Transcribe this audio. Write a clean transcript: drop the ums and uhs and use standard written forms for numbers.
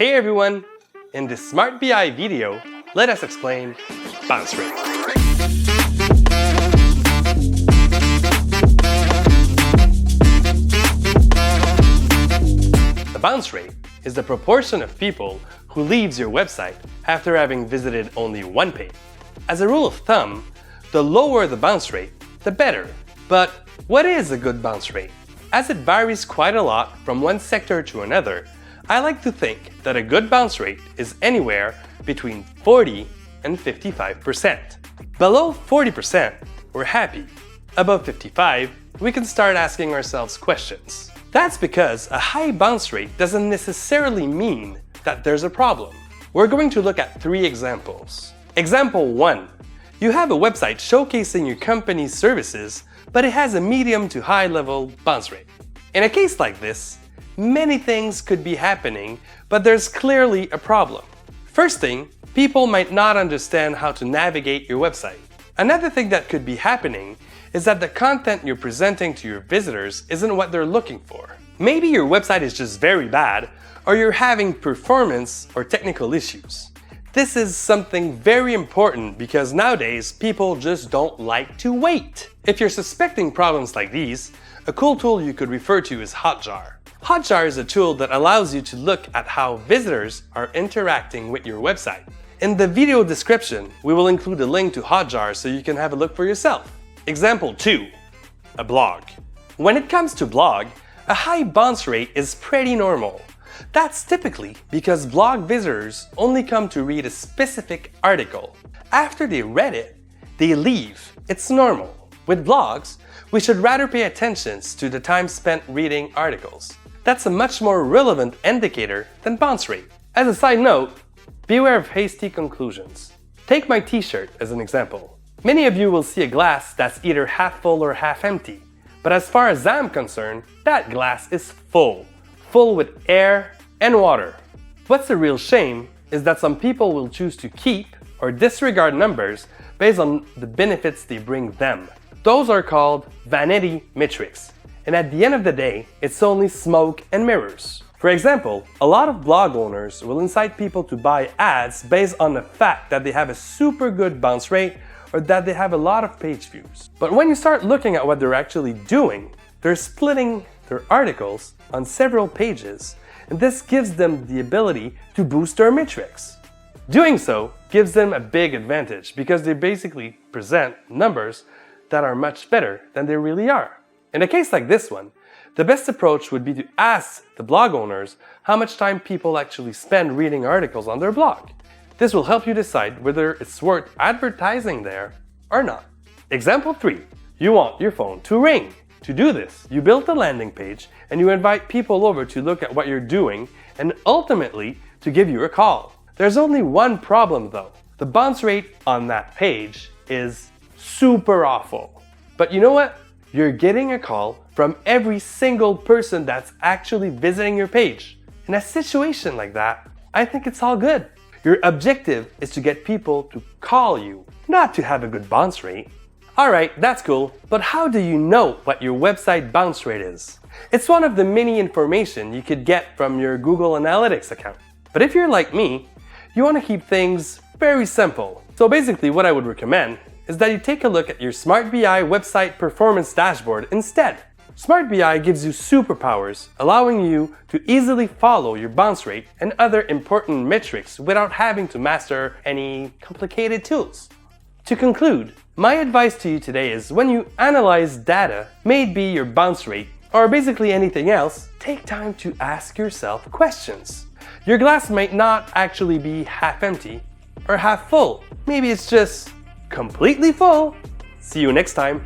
Hey everyone! In this SmartBi video, let us explain bounce rate. The bounce rate is the proportion of people who leaves your website after having visited only one page. As a rule of thumb, the lower the bounce rate, the better. But what is a good bounce rate? As it varies quite a lot from one sector to another, I like to think that a good bounce rate is anywhere between 40 and 55%. Below 40%, we're happy. Above 55, we can start asking ourselves questions. That's because a high bounce rate doesn't necessarily mean that there's a problem. We're going to look at 3 examples. Example 1. You have a website showcasing your company's services, but it has a medium to high level bounce rate. In a case like this, many things could be happening, but there's clearly a problem. First thing, people might not understand how to navigate your website. Another thing that could be happening is that the content you're presenting to your visitors isn't what they're looking for. Maybe your website is just very bad, or you're having performance or technical issues. This is something very important because nowadays people just don't like to wait. If you're suspecting problems like these, a cool tool you could refer to is Hotjar. Hotjar is a tool that allows you to look at how visitors are interacting with your website. In the video description, we will include a link to Hotjar so you can have a look for yourself. Example 2. A blog. When it comes to blog, a high bounce rate is pretty normal. That's typically because blog visitors only come to read a specific article. After they read it, they leave. It's normal. With blogs, we should rather pay attention to the time spent reading articles. That's a much more relevant indicator than bounce rate. As a side note, beware of hasty conclusions. Take my t-shirt as an example. Many of you will see a glass that's either half full or half empty. But as far as I'm concerned, that glass is full with air and water. What's a real shame is that some people will choose to keep or disregard numbers based on the benefits they bring them. Those are called vanity metrics. And at the end of the day, it's only smoke and mirrors. For example, a lot of blog owners will incite people to buy ads based on the fact that they have a super good bounce rate or that they have a lot of page views. But when you start looking at what they're actually doing, they're splitting their articles on several pages, and this gives them the ability to boost their metrics. Doing so gives them a big advantage because they basically present numbers that are much better than they really are. In a case like this one, the best approach would be to ask the blog owners how much time people actually spend reading articles on their blog. This will help you decide whether it's worth advertising there or not. Example 3. You want your phone to ring. To do this, you build a landing page and you invite people over to look at what you're doing and ultimately to give you a call. There's only one problem though. The bounce rate on that page is super awful. But you know what? You're getting a call from every single person that's actually visiting your page. In a situation like that, I think it's all good. Your objective is to get people to call you, not to have a good bounce rate. Alright, that's cool, but how do you know what your website bounce rate is? It's one of the many information you could get from your Google Analytics account. But if you're like me, you want to keep things very simple. So basically what I would recommend is that you take a look at your SmartBi website performance dashboard instead. SmartBi gives you superpowers, allowing you to easily follow your bounce rate and other important metrics without having to master any complicated tools. To conclude, my advice to you today is when you analyze data, may it be your bounce rate or basically anything else, take time to ask yourself questions. Your glass might not actually be half empty or half full. Maybe it's just completely full. See you next time.